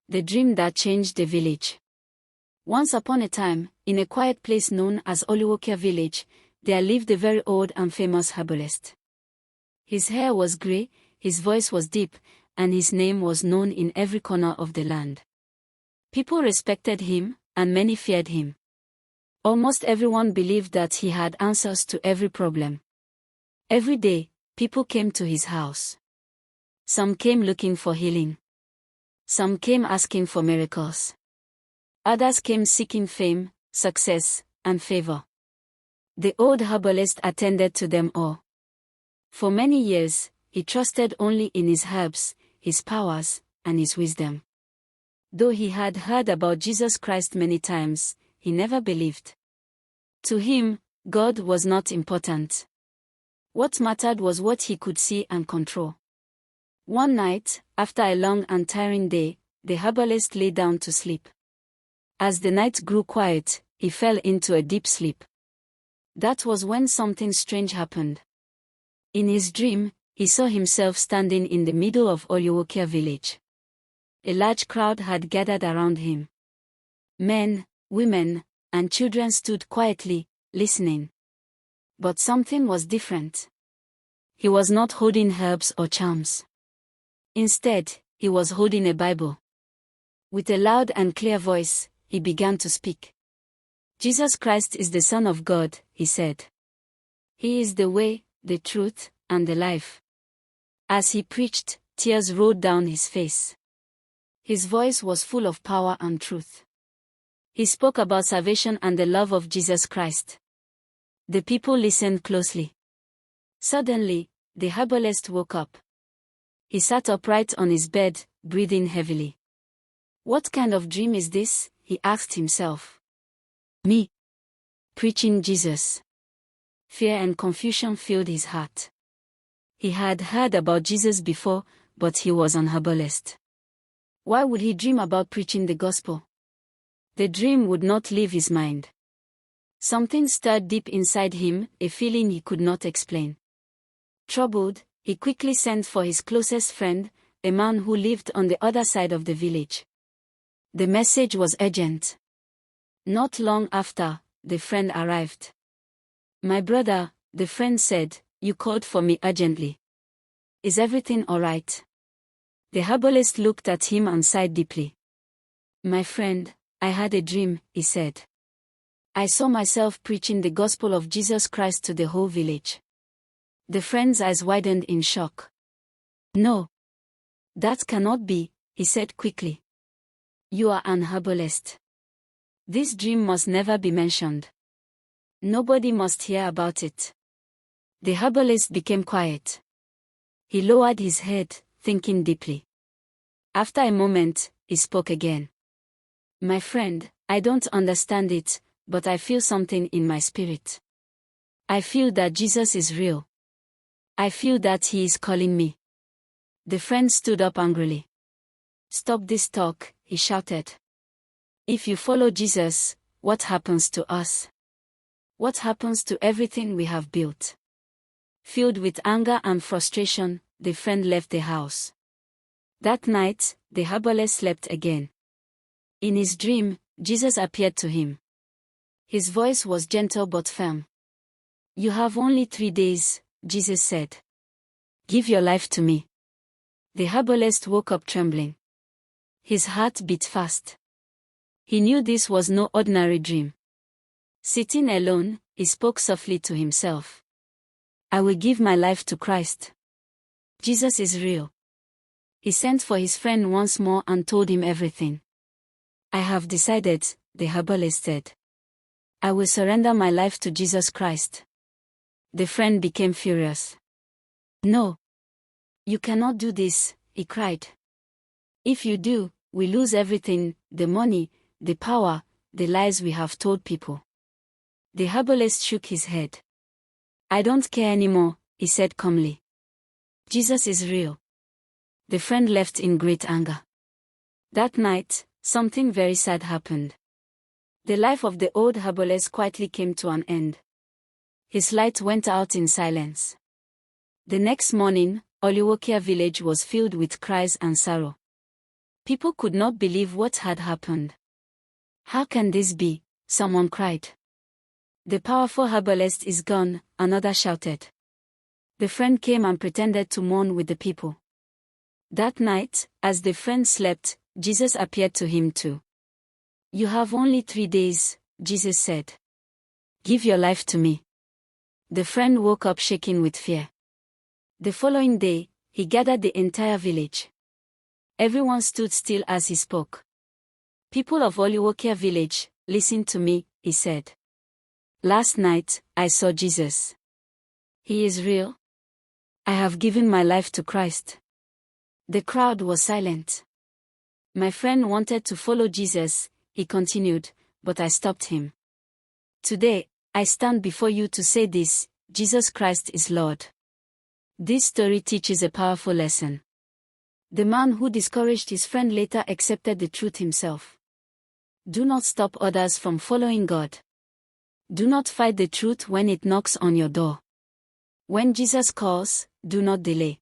The dream that changed the village. Once upon a time, in a quiet place known as Oluwokia village, there lived a very old and famous herbalist. His hair was grey, his voice was deep, and his name was known in every corner of the land. People respected him, and many feared him. Almost everyone believed that he had answers to every problem. Every day, people came to his house. Some came looking for healing. Some came asking for miracles. Others came seeking fame, success, and favor. The old herbalist attended to them all. For many years, he trusted only in his herbs, his powers, and his wisdom. Though he had heard about Jesus Christ many times, he never believed. To him, God was not important. What mattered was what he could see and control. One night, after a long and tiring day, the herbalist lay down to sleep. As the night grew quiet, he fell into a deep sleep. That was when something strange happened. In his dream, he saw himself standing in the middle of Oluwokia village. A large crowd had gathered around him. Men, women, and children stood quietly, listening. But something was different. He was not holding herbs or charms. Instead, he was holding a Bible. With a loud and clear voice, he began to speak. Jesus Christ is the Son of God, he said. He is the way, the truth, and the life. As he preached, tears rolled down his face. His voice was full of power and truth. He spoke about salvation and the love of Jesus Christ. The people listened closely. Suddenly, the herbalist woke up. He sat upright on his bed, breathing heavily. What kind of dream is this? He asked himself. Me. Preaching Jesus. Fear and confusion filled his heart. He had heard about Jesus before, but he was an herbalist. Why would he dream about preaching the gospel? The dream would not leave his mind. Something stirred deep inside him, a feeling he could not explain. Troubled, he quickly sent for his closest friend, a man who lived on the other side of the village. The message was urgent. Not long after, the friend arrived. My brother, the friend said, you called for me urgently. Is everything all right? The herbalist looked at him and sighed deeply. My friend, I had a dream, he said. I saw myself preaching the gospel of Jesus Christ to the whole village. The friend's eyes widened in shock. No. That cannot be, he said quickly. You are an herbalist. This dream must never be mentioned. Nobody must hear about it. The herbalist became quiet. He lowered his head, thinking deeply. After a moment, he spoke again. My friend, I don't understand it, but I feel something in my spirit. I feel that Jesus is real. I feel that he is calling me. The friend stood up angrily. Stop this talk, he shouted. If you follow Jesus, what happens to us? What happens to everything we have built? Filled with anger and frustration, the friend left the house. That night, the herbalist slept again. In his dream, Jesus appeared to him. His voice was gentle but firm. You have only 3 days, Jesus said. Give your life to me. The herbalist woke up trembling. His heart beat fast. He knew this was no ordinary dream. Sitting alone, he spoke softly to himself. I will give my life to Christ. Jesus is real. He sent for his friend once more and told him everything. I have decided, the herbalist said. I will surrender my life to Jesus Christ. The friend became furious. No. You cannot do this, he cried. If you do, we lose everything, the money, the power, the lies we have told people. The herbalist shook his head. I don't care anymore, he said calmly. Jesus is real. The friend left in great anger. That night, something very sad happened. The life of the old herbalist quietly came to an end. His light went out in silence. The next morning, Oluwokia village was filled with cries and sorrow. People could not believe what had happened. How can this be? Someone cried. The powerful herbalist is gone, another shouted. The friend came and pretended to mourn with the people. That night, as the friend slept, Jesus appeared to him too. You have only 3 days, Jesus said. Give your life to me. The friend woke up shaking with fear. The following day, he gathered the entire village. Everyone stood still as he spoke. People of Oluwokia village, listen to me, he said. Last night, I saw Jesus. He is real. I have given my life to Christ. The crowd was silent. My friend wanted to follow Jesus, he continued, but I stopped him. Today, I stand before you to say this: Jesus Christ is Lord. This story teaches a powerful lesson. The man who discouraged his friend later accepted the truth himself. Do not stop others from following God. Do not fight the truth when it knocks on your door. When Jesus calls, do not delay.